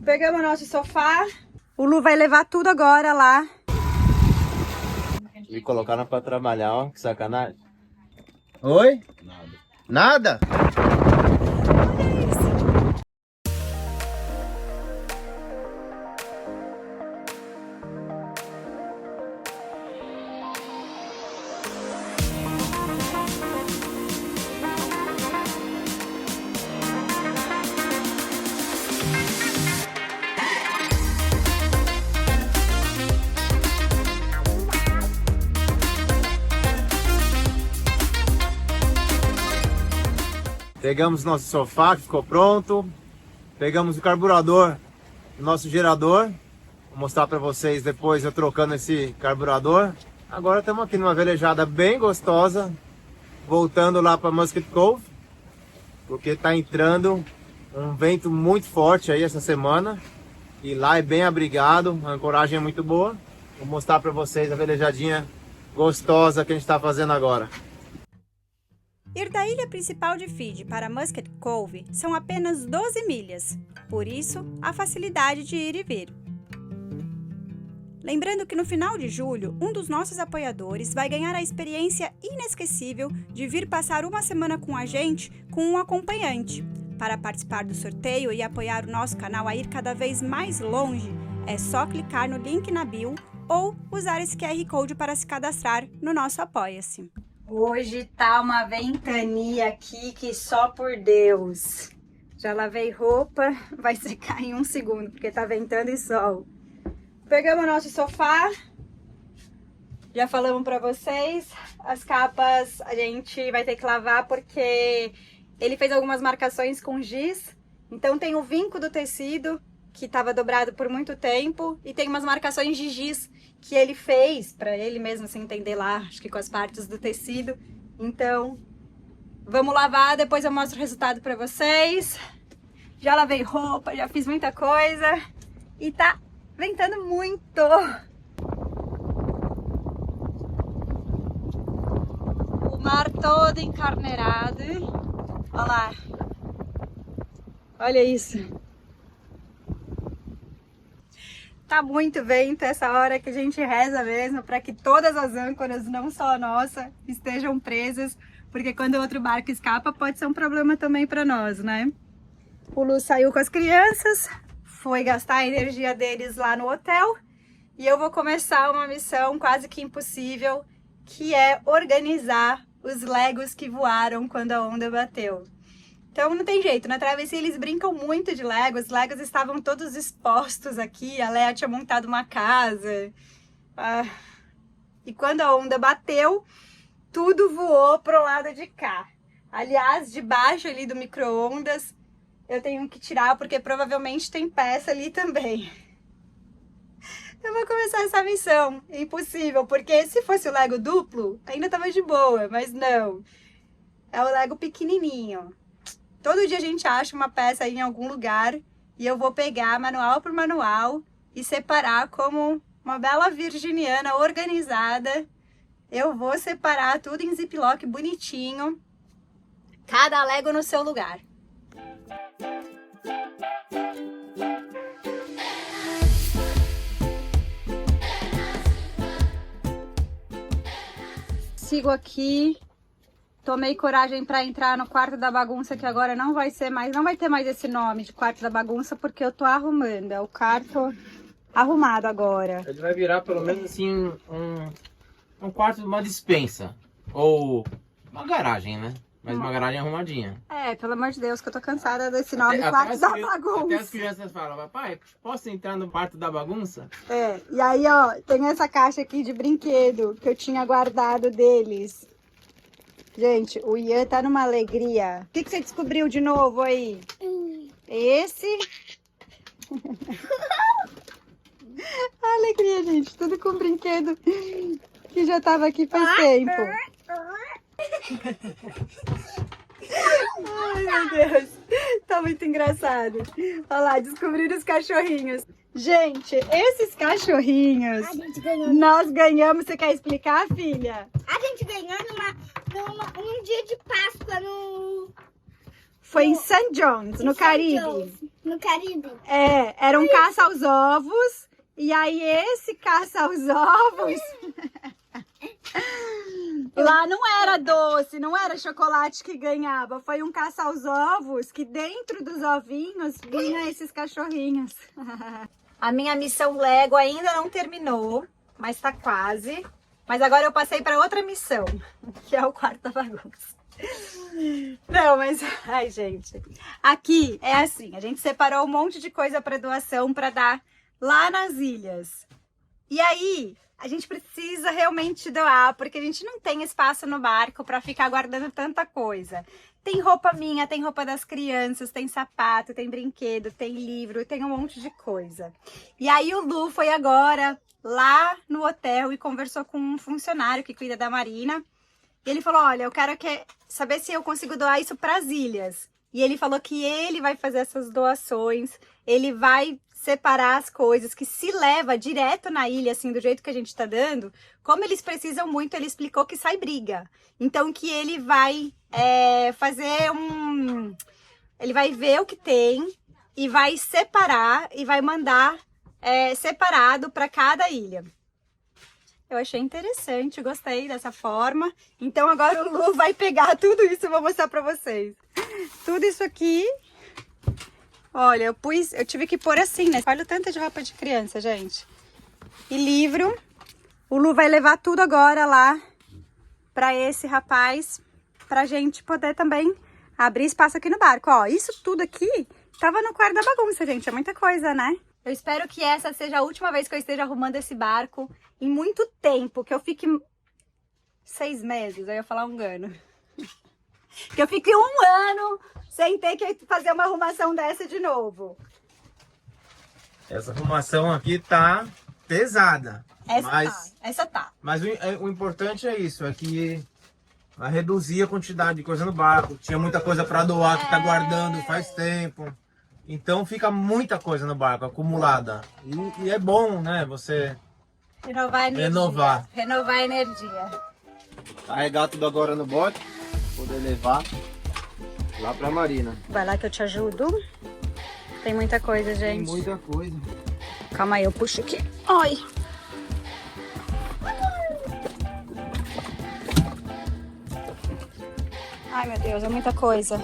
Pegamos nosso sofá. O Lu vai levar tudo agora lá. Me colocaram pra trabalhar, ó. Que sacanagem. Oi? Nada. Nada? Pegamos nosso sofá que ficou pronto. Pegamos o carburador do nosso gerador. Vou mostrar para vocês depois eu trocando esse carburador. Agora estamos aqui numa velejada bem gostosa. Voltando lá para Musket Cove. Porque está entrando um vento muito forte aí essa semana. E lá é bem abrigado, a ancoragem é muito boa. Vou mostrar para vocês a velejadinha gostosa que a gente está fazendo agora. Ir da ilha principal de Fiji para Musket Cove são apenas 12 milhas, por isso a facilidade de ir e vir. Lembrando que no final de julho, um dos nossos apoiadores vai ganhar a experiência inesquecível de vir passar uma semana com a gente com um acompanhante. Para participar do sorteio e apoiar o nosso canal a ir cada vez mais longe, é só clicar no link na bio ou usar esse QR Code para se cadastrar no nosso Apoia-se. Hoje tá uma ventania aqui que só por Deus. Já lavei roupa, vai secar em 1 segundo, porque tá ventando e sol. Pegamos nosso sofá. Já falamos pra vocês. As capas a gente vai ter que lavar porque ele fez algumas marcações com giz. Então tem o vinco do tecido, que tava dobrado por muito tempo. E tem umas marcações de giz que ele fez para ele mesmo se entender lá, acho que com as partes do tecido. Então, vamos lavar, depois eu mostro o resultado para vocês. Já lavei roupa, já fiz muita coisa e tá ventando muito. O mar todo encarneirado. Olha lá. Olha isso. Tá muito vento essa hora que a gente reza mesmo para que todas as âncoras, não só a nossa, estejam presas, porque quando o outro barco escapa pode ser um problema também para nós, né? O Lu saiu com as crianças, foi gastar a energia deles lá no hotel e eu vou começar uma missão quase que impossível, que é organizar os Legos que voaram quando a onda bateu. Então não tem jeito, na travessia eles brincam muito de Legos, os Legos estavam todos expostos aqui, a Léa tinha montado uma casa. E quando a onda bateu, tudo voou pro lado de cá. Aliás, debaixo ali do micro-ondas, eu tenho que tirar porque provavelmente tem peça ali também. Eu vou começar essa missão, é impossível, porque se fosse o Lego duplo, ainda tava de boa, mas não. É o Lego pequenininho. Todo dia a gente acha uma peça aí em algum lugar e eu vou pegar manual por manual e separar como uma bela virginiana organizada. Eu vou separar tudo em ziplock bonitinho, cada Lego no seu lugar. Sigo aqui. Tomei coragem para entrar no quarto da bagunça, que agora não vai ter mais esse nome de quarto da bagunça, porque eu tô arrumando. É o quarto arrumado agora. Ele vai virar pelo menos assim um quarto de uma despensa. Ou uma garagem, né? Mas uma garagem arrumadinha. É, pelo amor de Deus, que eu tô cansada desse nome, quarto da bagunça. Até as crianças falam, papai, posso entrar no quarto da bagunça? É, e aí ó, tem essa caixa aqui de brinquedo que eu tinha guardado deles. Gente, o Ian tá numa alegria. O que você descobriu de novo aí? Esse? Alegria, gente. Tudo com brinquedo que já tava aqui faz tempo. Ai, meu Deus. Tá muito engraçado. Olha lá, descobriram os cachorrinhos. Gente, esses cachorrinhos, nós ganhamos. Você quer explicar, filha? A gente ganhou um dia de Páscoa Foi em St. John's, no Caribe. No Caribe. Era um caça aos ovos. E aí esse caça aos ovos... Lá não era doce, não era chocolate que ganhava. Foi um caça aos ovos que dentro dos ovinhos vinha esses cachorrinhos. A minha missão Lego ainda não terminou, mas tá quase. Mas agora eu passei para outra missão, que é o quarto da bagunça. Não, mas... Ai, gente. Aqui é assim, a gente separou um monte de coisa para doação para dar lá nas ilhas. E aí... A gente precisa realmente doar, porque a gente não tem espaço no barco para ficar guardando tanta coisa. Tem roupa minha, tem roupa das crianças, tem sapato, tem brinquedo, tem livro, tem um monte de coisa. E aí o Lu foi agora lá no hotel e conversou com um funcionário que cuida da marina. E ele falou, olha, eu quero saber se eu consigo doar isso para as ilhas. E ele falou que ele vai fazer essas doações, ele vai separar as coisas, que se leva direto na ilha, assim, do jeito que a gente tá dando, como eles precisam muito, ele explicou que sai briga. Então, que ele vai fazer ele vai ver o que tem e vai separar e vai mandar separado para cada ilha. Eu achei interessante, gostei dessa forma. Então, agora o Lu vai pegar tudo isso e vou mostrar para vocês. Tudo isso aqui... Olha, eu tive que pôr assim, né? Olha o tanto de roupa de criança, gente. E livro. O Lu vai levar tudo agora lá pra esse rapaz, pra gente poder também abrir espaço aqui no barco. Ó, isso tudo aqui tava no quarto da bagunça, gente. É muita coisa, né? Eu espero que essa seja a última vez que eu esteja arrumando esse barco em muito tempo. Que eu fique 6 meses, eu ia falar um ano. Que eu fique 1 ano... sem ter que fazer uma arrumação dessa de novo. Essa arrumação aqui tá pesada. Essa tá. Mas o importante é isso, é que vai reduzir a quantidade de coisa no barco. Tinha muita coisa para doar que tá guardando faz tempo. Então fica muita coisa no barco acumulada. E é bom, né? Você renovar a energia. Renovar a energia. Carregar tudo agora no bote, poder levar lá pra marina. Vai lá que eu te ajudo. Tem muita coisa, gente. Tem muita coisa. Calma aí, eu puxo aqui. Ai. Ai, meu Deus, é muita coisa.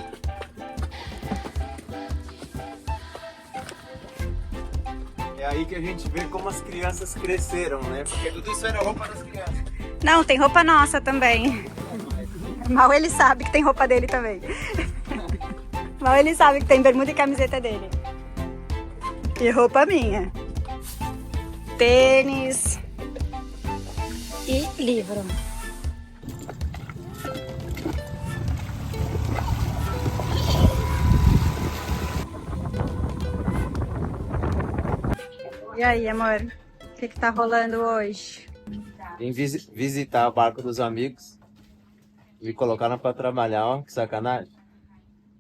É aí que a gente vê como as crianças cresceram, né? Porque tudo isso era roupa das crianças. Não, tem roupa nossa também. Mal ele sabe que tem roupa dele também. Mal ele sabe que tem bermuda e camiseta dele. E roupa minha. Tênis. E livro. E aí, amor? O que tá rolando hoje? Vim visitar o barco dos amigos. Me colocaram pra trabalhar, ó, que sacanagem.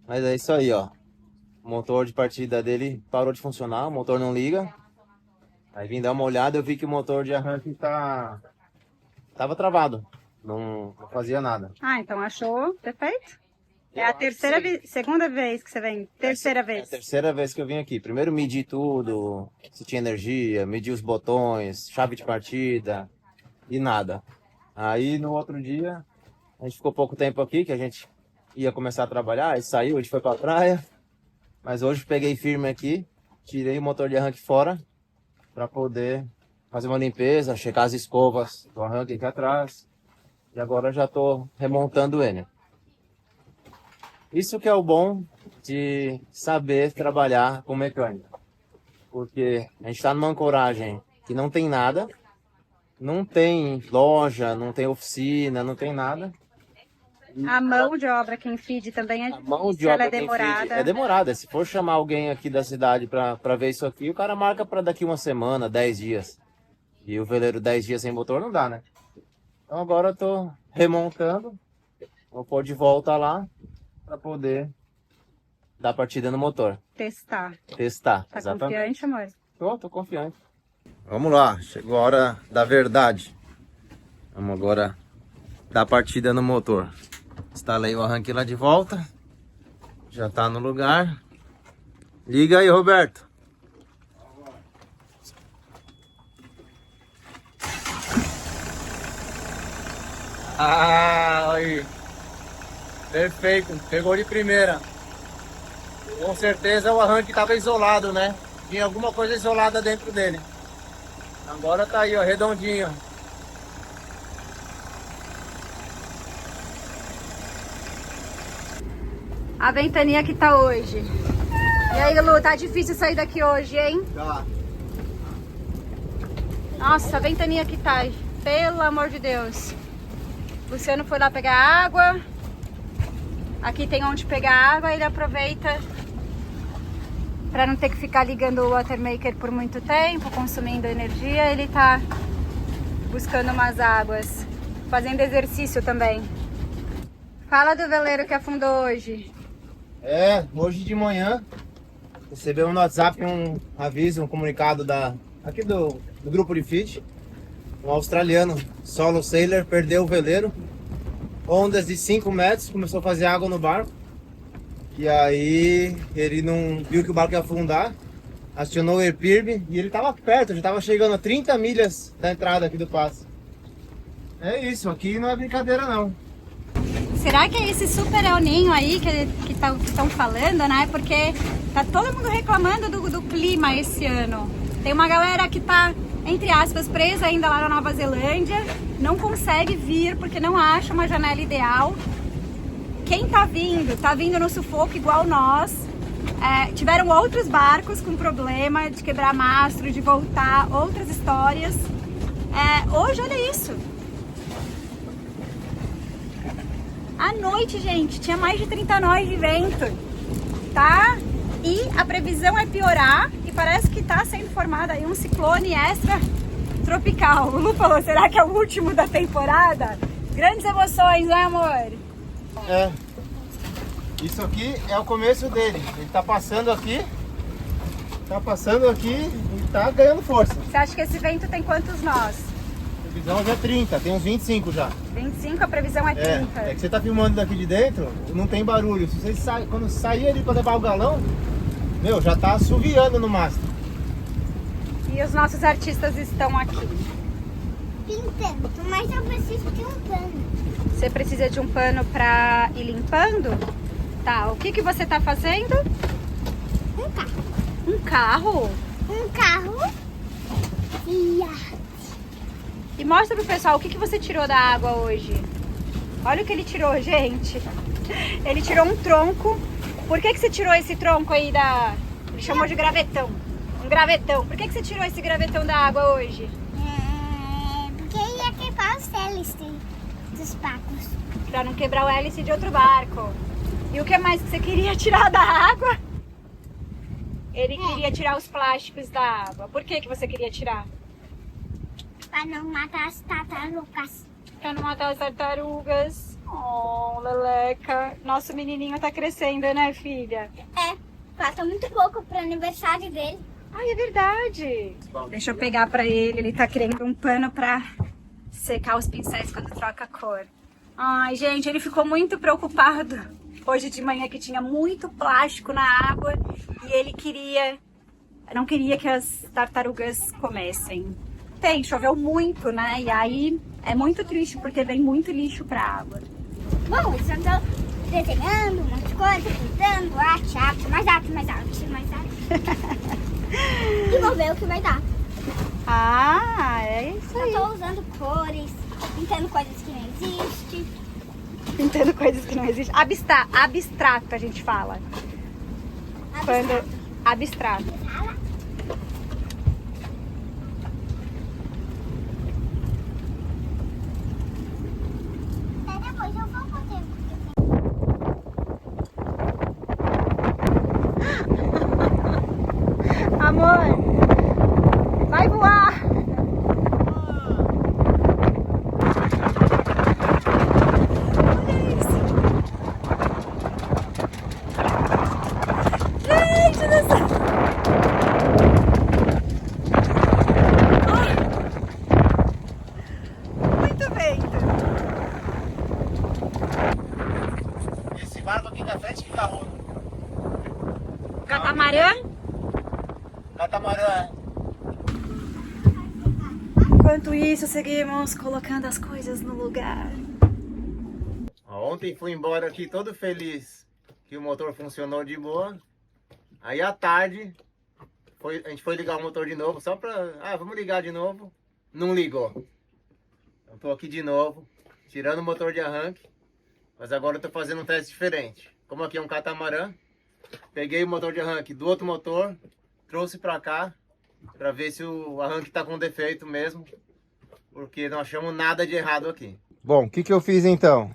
Mas é isso aí, ó. O motor de partida dele parou de funcionar, o motor não liga. Aí vim dar uma olhada, eu vi que o motor de arranque tava travado. Não fazia nada. Ah, então achou perfeito? É a segunda vez que você vem? Terceira vez? É a terceira vez que eu vim aqui. Primeiro medi tudo, se tinha energia, medi os botões, chave de partida e nada. Aí no outro dia, a gente ficou pouco tempo aqui, que a gente ia começar a trabalhar, aí saiu, a gente foi pra praia. Mas hoje peguei firme aqui, tirei o motor de arranque fora para poder fazer uma limpeza, checar as escovas do arranque aqui atrás. E agora já tô remontando ele. Isso que é o bom de saber trabalhar com mecânica. Porque a gente está numa ancoragem que não tem nada, não tem loja, não tem oficina, não tem nada. A mão de obra quem feed também A mão de obra é demorada. É demorada. Se for chamar alguém aqui da cidade para ver isso aqui, o cara marca para daqui uma semana, 10 dias. E o veleiro 10 dias sem motor não dá, né? Então agora eu tô remontando. Vou pôr de volta lá para poder dar partida no motor. Testar. Tá Exatamente. Confiante, amor? Tô confiante. Vamos lá, chegou a hora da verdade. Vamos agora dar partida no motor. Instalei o arranque lá de volta. Já tá no lugar. Liga aí, Roberto. Ah, aí. Perfeito, pegou de primeira. Com certeza o arranque estava isolado, né? Tinha alguma coisa isolada dentro dele. Agora tá aí, ó, redondinho. A ventania que tá hoje. E aí, Lu, tá difícil sair daqui hoje, hein? Tá. Nossa, a ventania que tá, pelo amor de Deus. O Luciano foi lá pegar água. Aqui tem onde pegar água, ele aproveita para não ter que ficar ligando o water maker por muito tempo, consumindo energia. Ele tá buscando umas águas, fazendo exercício também. Fala do veleiro que afundou hoje. Hoje de manhã recebemos no WhatsApp um aviso, um comunicado aqui do grupo de FIT. Um australiano, Solo Sailor, perdeu o veleiro. Ondas de 5 metros, começou a fazer água no barco. E aí ele não viu que o barco ia afundar, acionou o AirPirb e ele estava perto, já estava chegando a 30 milhas da entrada aqui do passo. É isso, aqui não é brincadeira não. Será que é esse super El Ninho aí que estão falando, né? Porque tá todo mundo reclamando do clima esse ano. Tem uma galera que tá, entre aspas, presa ainda lá na Nova Zelândia, não consegue vir porque não acha uma janela ideal. Quem tá vindo no sufoco igual nós. Tiveram outros barcos com problema de quebrar mastro, de voltar, outras histórias. Hoje, olha isso. À noite, gente, tinha mais de 30 nós de vento, tá? E a previsão é piorar e parece que tá sendo formado aí um ciclone extra tropical. O Lu falou, será que é o último da temporada? Grandes emoções, né, amor? Isso aqui é o começo dele. Ele tá passando aqui e tá ganhando força. Você acha que esse vento tem quantos nós? A previsão já é 30, tem uns 25 já. 25, a previsão é 30. É que você tá filmando daqui de dentro, não tem barulho. Se você quando sair ali pra levar o galão, meu, já tá assoviando no mastro. E os nossos artistas estão aqui. Pintando, mas eu preciso de um pano. Você precisa de um pano pra ir limpando? Tá, o que você tá fazendo? Um carro. Um carro? Um carro. E mostra pro pessoal o que você tirou da água hoje. Olha o que ele tirou, gente. Ele tirou um tronco. Por que você tirou esse tronco aí Ele chamou de gravetão. Um gravetão. Por que você tirou esse gravetão da água hoje? Porque ia quebrar os hélices dos barcos. Pra não quebrar o hélice de outro barco. E o que mais que você queria tirar da água? Ele queria tirar os plásticos da água. Por que você queria tirar? Para não matar as tartarugas. Pra não matar as tartarugas. Oh, Leleca. Nosso menininho tá crescendo, né, filha? Falta muito pouco pro aniversário dele. Ai, é verdade. Deixa eu pegar pra ele. Ele tá querendo um pano pra secar os pincéis quando troca a cor. Ai, gente, ele ficou muito preocupado hoje de manhã que tinha muito plástico na água e ele não queria que as tartarugas comessem. Choveu muito, né? E aí é muito triste porque vem muito lixo pra água. Bom, eles estão desenhando um monte de coisa, pintando, arte, mais arte. E vou ver o que vai dar. Ah, é isso aí. Eu tô usando cores, pintando coisas que não existem. Pintando coisas que não existem. Abstrato, a gente fala. Abstrato. Depois eu vou fazer. Amor, vai voar. Gente do céu. Muito vento. Esse barco aqui da frente que tá rolando. Catamarã? Enquanto isso, seguimos colocando as coisas no lugar. Ontem fui embora aqui todo feliz que o motor funcionou de boa. Aí à tarde, a gente foi ligar o motor de novo, só pra... vamos ligar de novo. Não ligou. Eu tô aqui de novo, tirando o motor de arranque. Mas agora eu tô fazendo um teste diferente. Como aqui é um catamarã, peguei o motor de arranque do outro motor, trouxe pra cá, pra ver se o arranque tá com defeito mesmo. Porque não achamos nada de errado aqui. Bom, o que eu fiz então?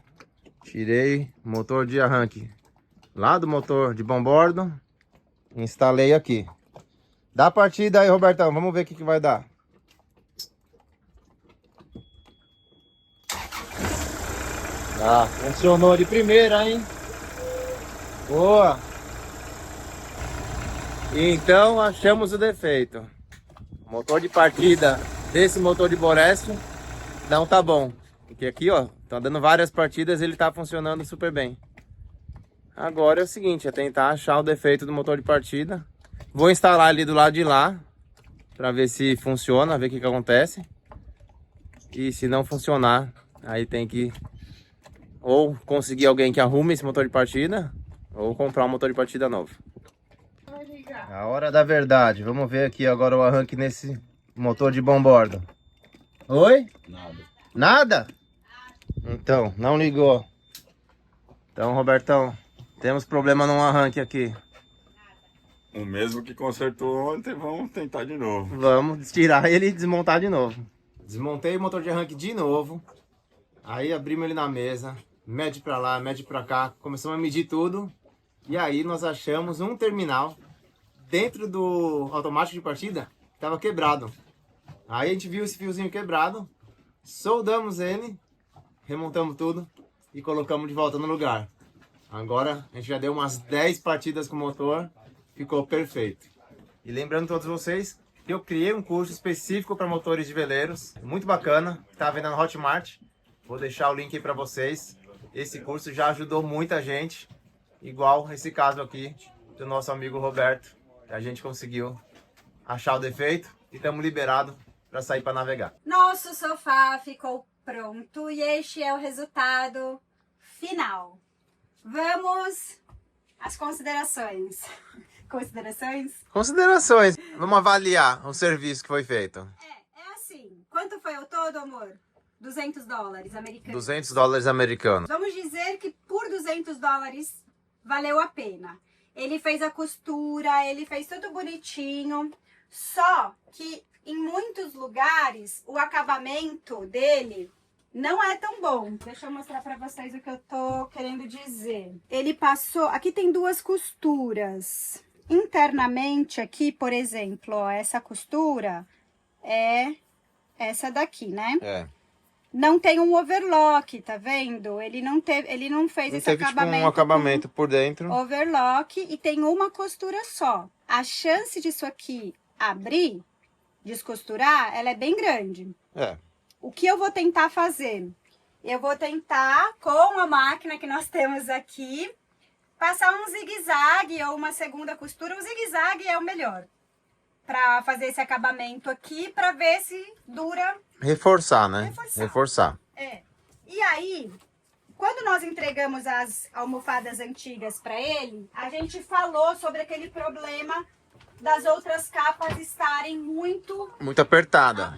Tirei o motor de arranque lá do motor de bombordo. Instalei aqui. Dá a partida aí, Robertão. Vamos ver o que vai dar. Funcionou de primeira, hein? Boa! Então achamos o defeito. O motor de partida desse motor de Boreste não tá bom. Porque aqui, ó, tá dando várias partidas e ele tá funcionando super bem. Agora é o seguinte, é tentar achar o defeito do motor de partida. Vou instalar ali do lado de lá, para ver se funciona, ver o que acontece. E se não funcionar, aí tem que ou conseguir alguém que arrume esse motor de partida, ou comprar um motor de partida novo. A hora da verdade. Vamos ver aqui agora o arranque nesse motor de bombordo. Oi? Nada. Nada? Então, não ligou. Então, Robertão, temos problema no arranque aqui. O mesmo que consertou ontem, vamos tentar de novo. Vamos tirar ele e desmontar de novo. Desmontei o motor de arranque de novo. Aí abrimos ele na mesa. Mede pra lá, mede pra cá. Começamos a medir tudo. E aí nós achamos um terminal dentro do automático de partida que estava quebrado. Aí a gente viu esse fiozinho quebrado. Soldamos ele. Remontamos tudo. E colocamos de volta no lugar. Agora a gente já deu umas 10 partidas com o motor. Ficou perfeito. E lembrando a todos vocês que eu criei um curso específico para motores de veleiros. Muito bacana. Está vendo no Hotmart. Vou deixar o link aí para vocês. Esse curso já ajudou muita gente. Igual esse caso aqui do nosso amigo Roberto. Que a gente conseguiu achar o defeito. E estamos liberados para sair para navegar. Nosso sofá ficou pronto e este é o resultado final. Vamos às considerações. Considerações. Vamos avaliar o serviço que foi feito. É assim. Quanto foi o todo, amor? $200 americanos. $200 americanos. Vamos dizer que por $200 valeu a pena. Ele fez a costura, ele fez tudo bonitinho. Só que em muitos lugares o acabamento dele não é tão bom. Deixa eu mostrar pra vocês o que eu tô querendo dizer. Ele passou... Aqui tem duas costuras. Internamente aqui, por exemplo, ó, essa costura é essa daqui, né? É. Não tem um overlock, tá vendo? Ele não fez esse acabamento. Tipo um acabamento por dentro. Overlock e tem uma costura só. A chance disso aqui abrir, descosturar, ela é bem grande. É. O que eu vou tentar fazer? Eu vou tentar, com a máquina que nós temos aqui, passar um zigue-zague ou uma segunda costura. O zigue-zague é o melhor para fazer esse acabamento aqui, para ver se dura. Reforçar, né? Reforçar. É. E aí, quando nós entregamos as almofadas antigas para ele, a gente falou sobre aquele problema das outras capas estarem muito apertadas.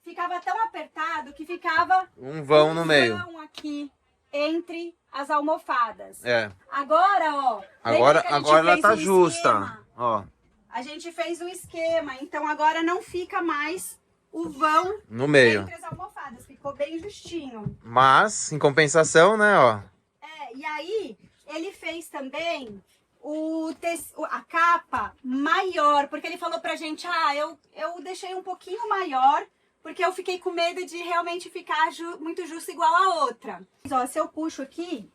Ficava tão apertado que ficava um vão no meio. Um vão aqui entre as almofadas. É. Agora, ó. Agora ela tá justa. Ó. A gente fez um esquema, então agora não fica mais o vão no meio entre as almofadas. Ficou bem justinho. Mas, em compensação, né, ó. E aí, ele fez também a capa maior, porque ele falou pra gente, eu deixei um pouquinho maior, porque eu fiquei com medo de realmente ficar muito justo igual a outra. Ó, se eu puxo aqui,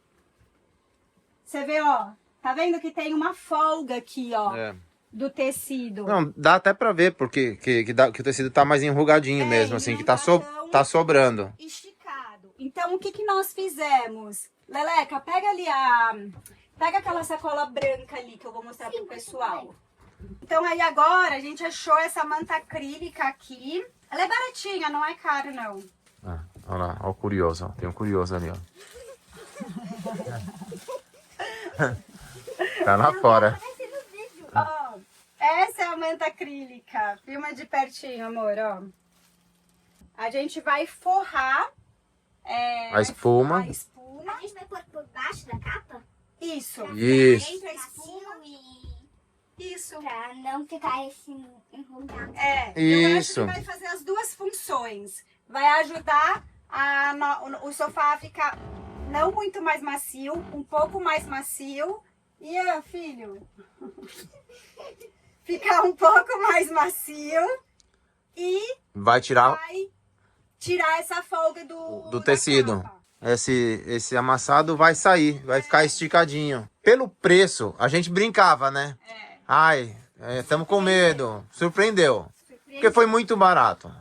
você vê, ó, tá vendo que tem uma folga aqui, ó, do tecido. Não, dá até pra ver, porque que o tecido tá mais enrugadinho mesmo, assim, que tá sobrando. Esticado. Então, o que nós fizemos? Leleca, pega ali pega aquela sacola branca ali que eu vou mostrar pro pessoal. Então aí agora a gente achou essa manta acrílica aqui. Ela é baratinha, não é caro não. Ah, olha lá, olha o curioso, ó. Tem um curioso ali, ó. Tá lá fora. Ó, essa é a manta acrílica. Filma de pertinho, amor, ó. A gente vai forrar A espuma. a espuma. A gente vai pôr por baixo da capa? Isso. Isso. Entra a espuma e... Isso. Pra não ficar esse enrugado. Eu acho Isso. que vai fazer as duas funções. Vai ajudar o sofá a ficar não muito mais macio, um pouco mais macio. E, filho, ficar um pouco mais macio e Vai tirar vai tirar essa folga do do da tecido. capa. Esse amassado vai sair, vai ficar esticadinho. Pelo preço, a gente brincava, né? Ai, estamos com medo. Surpreendeu. Porque foi muito barato.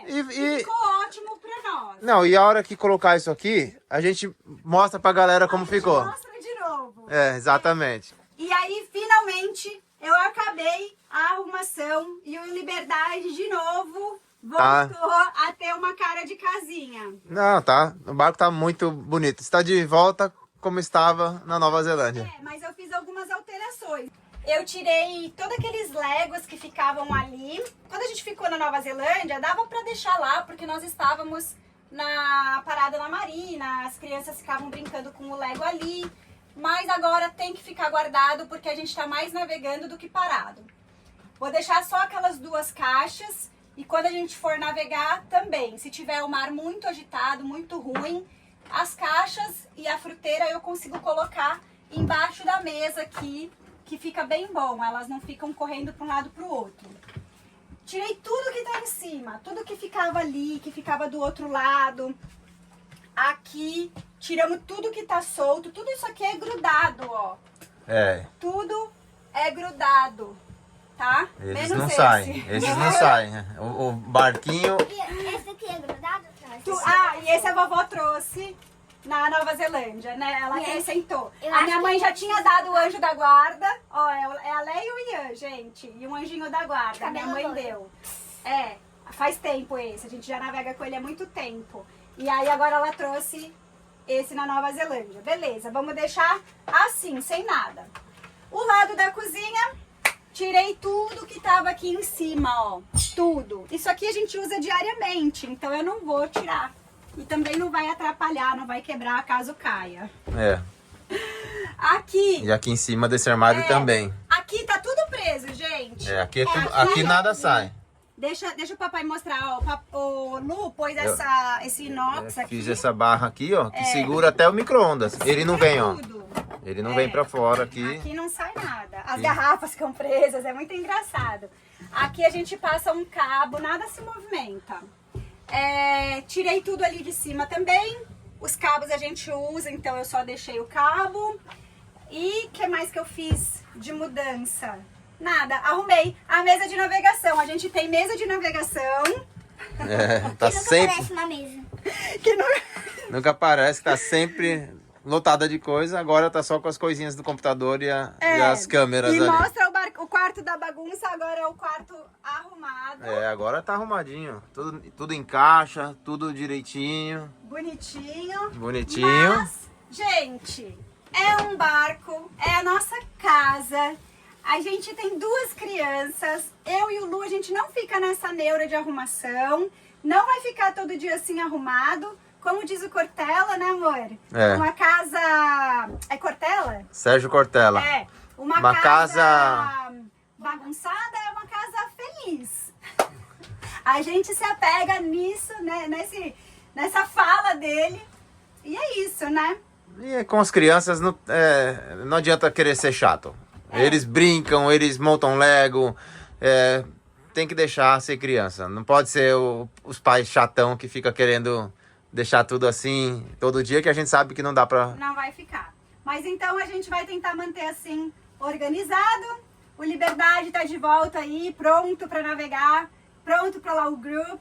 E Ficou ótimo pra nós. não, e a hora que colocar isso aqui, a gente mostra pra galera como ficou. Mostra de novo. Exatamente. E aí, finalmente, eu acabei a arrumação e o Liberdade de novo voltou a ter uma cara de casinha. Não, tá. O barco tá muito bonito. Está de volta como estava na Nova Zelândia. Mas eu fiz algumas alterações. Eu tirei todos aqueles legos que ficavam ali. Quando a gente ficou na Nova Zelândia, dava pra deixar lá, porque nós estávamos na parada na marina, as crianças ficavam brincando com o lego ali. Mas agora tem que ficar guardado, porque a gente tá mais navegando do que parado. Vou deixar só aquelas duas caixas, e quando a gente for navegar também. Se tiver o mar muito agitado, muito ruim, as caixas e a fruteira eu consigo colocar embaixo da mesa aqui, que fica bem bom, elas não ficam correndo para um lado para o outro. Tirei tudo que tá em cima, tudo que ficava ali, que ficava do outro lado. Aqui, tiramos tudo que tá solto, tudo isso aqui é grudado, ó. Tudo é grudado, tá? Eles Menos não esse. saem, esses não saem. O barquinho... E esse aqui é grudado? E esse a vovó trouxe na Nova Zelândia, né? Ela acrescentou. eu A acho minha que mãe já eu tinha dado o anjo da guarda. Ó, é a Leia e o Ian, gente. E um anjinho da guarda. Cabelo Minha mãe loiro. deu. Faz tempo esse. A gente já navega com ele há muito tempo. E aí agora ela trouxe esse na Nova Zelândia. Beleza, vamos deixar assim, sem nada. O lado da cozinha, tirei tudo que tava aqui em cima, ó. Tudo. Isso aqui a gente usa diariamente, então eu não vou tirar. E também não vai atrapalhar, não vai quebrar caso caia. Aqui. E aqui em cima desse armário também. Aqui tá tudo preso, gente. Aqui nada sai. Deixa o papai mostrar, ó. O Lu pôs esse inox aqui. Fiz essa barra aqui, ó, que segura até o micro-ondas. Ele não vem, ó. Tudo. Ele não vem pra fora aqui. Aqui não sai nada. As garrafas ficam presas, é muito engraçado. Aqui a gente passa um cabo, nada se movimenta. Tirei tudo ali de cima também. Os cabos a gente usa, então eu só deixei o cabo. E o que mais que eu fiz de mudança? Nada, arrumei a mesa de navegação. A gente tem mesa de navegação. Tá Que nunca sempre... parece uma mesa. Que não... Nunca parece, tá sempre lotada de coisa. Agora tá só com as coisinhas do computador e as câmeras e ali. mostra o quarto da bagunça, agora é o quarto arrumado. Agora tá arrumadinho. Tudo encaixa, tudo direitinho. Bonitinho. Bonitinho. Mas, gente, é um barco, é a nossa casa. A gente tem duas crianças. Eu e o Lu, a gente não fica nessa neura de arrumação. Não vai ficar todo dia assim arrumado. Como diz o Cortella, né, amor? Uma casa... É Cortella? Sérgio Cortella. Uma casa bagunçada é uma casa feliz. A gente se apega nisso, né? Nessa fala dele. E é isso, né? E com as crianças não adianta querer ser chato. Eles brincam, eles montam Lego. Tem que deixar ser criança. Não pode ser os pais chatão que fica querendo deixar tudo assim todo dia, que a gente sabe que não dá pra... Não vai ficar. Mas então a gente vai tentar manter assim organizado. O Liberdade tá de volta aí, pronto para navegar, pronto para lá o Group.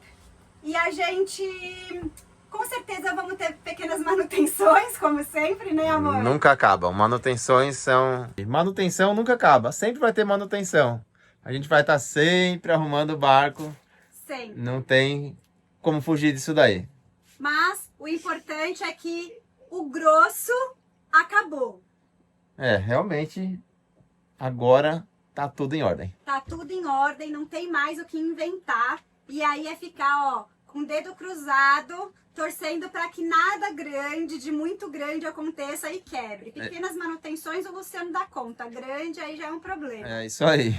E a gente Com certeza vamos ter pequenas manutenções, como sempre, né, amor? Nunca acabam. Manutenções são... Manutenção nunca acaba. Sempre vai ter manutenção. A gente vai estar sempre arrumando o barco. Sempre. Não tem como fugir disso daí. Mas o importante é que o grosso acabou. É, realmente, agora tá tudo em ordem. Tá tudo em ordem, não tem mais o que inventar. E aí é ficar, ó, com o dedo cruzado, torcendo para que nada grande, de muito grande, aconteça e quebre. Pequenas manutenções o Luciano dá conta. Grande aí já é um problema. É isso aí.